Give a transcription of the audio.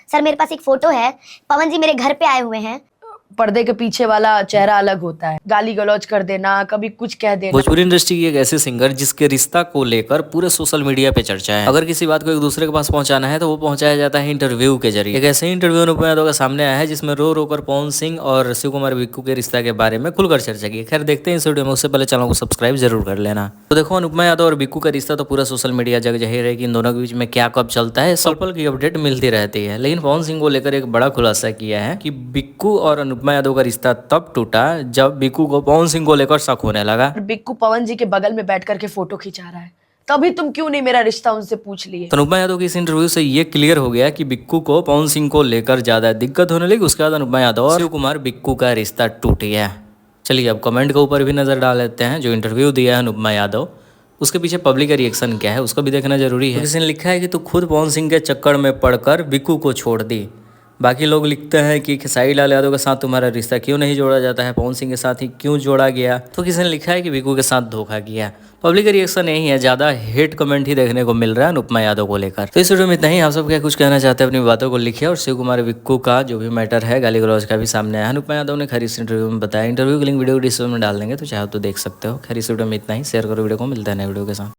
Sir मेरे पास एक photo है, पवन जी मेरे घर पे आए हुए हैं। पर्दे के पीछे वाला चेहरा अलग होता है, गाली गलौज कर देना, कभी कुछ कह देना। भोजपुरी इंडस्ट्री की एक ऐसी सिंगर जिसके रिश्ता को लेकर पूरे सोशल मीडिया पे चर्चा है। अगर किसी बात को एक दूसरे के पास पहुंचाना है तो वो पहुंचाया जाता है इंटरव्यू के जरिए। एक ऐसे ही इंटरव्यू अनुपमा यादव का सामने आया है जिसमें रो रो कर पवन सिंह और शिव कुमार बिक्कू के रिश्ता के बारे में खुलकर चर्चा की। खैर देखते हैं इस वीडियो में, उससे पहले चैनल को सब्सक्राइब जरूर कर लेना। तो देखो, अनुपमा यादव और बिक्कू का रिश्ता तो पूरा सोशल मीडिया जग जाहिर है कि इन दोनों के बीच में क्या कब चलता है, पल पल की अपडेट मिलती रहती है। लेकिन पवन सिंह को लेकर एक बड़ा खुलासा किया है कि बिक्कू और अनुपमा यादव का रिश्ता तब टूटा जब बिक्कू को पवन सिंह को लेकर शक होने लगा। बिक्कू पवन जी के बगल में बैठ करके फोटो खिंचा रहा है, तभी तुम क्यों नहीं मेरा रिश्ता उनसे पूछ लिए। तो अनुपमा यादव की इस इंटरव्यू से ये क्लियर हो गया कि बिक्कू को पवन सिंह को लेकर ज्यादा दिक्कत होने लगी। उसके बाद अनुपमा यादव और शिव कुमार बिक्कू का रिश्ता टूट गया। चलिए अब कमेंट के ऊपर भी नजर डाल लेते हैं। जो इंटरव्यू दिया है अनुपमा यादव, उसके पीछे पब्लिक का रिएक्शन क्या है उसको भी देखना जरूरी है। किसी ने लिखा है कि तू खुद पवन सिंह के चक्कर में पड़कर बिक्कू को छोड़ दी। बाकी लोग लिखते हैं कि खेसारी लाल यादव के साथ तुम्हारा रिश्ता क्यों नहीं जोड़ा जाता है, पवन सिंह के साथ ही क्यों जोड़ा गया। तो किसी ने लिखा है कि बिक्कू के साथ धोखा किया। पब्लिक का रिएक्शन यही है, ज़्यादा हेट कमेंट ही देखने को मिल रहा है अनुपमा यादव को लेकर। तो इस वीडियो में इतना ही। आप सब क्या कुछ कहना चाहते हैं अपनी बातों को लिखिए। और शिव कुमार बिक्कू का जो भी मैटर है, गाली गलौज का भी सामने आया। अनुपमा यादव ने खैर इस इंटरव्यू में बताया। इंटरव्यू की लिंक वीडियो डिस्क्रिप्शन में डाल देंगे, तो चाहे तो देख सकते हो। खैर इस वीडियो में इतना ही। शेयर करो वीडियो को, मिलता है नए वीडियो के साथ।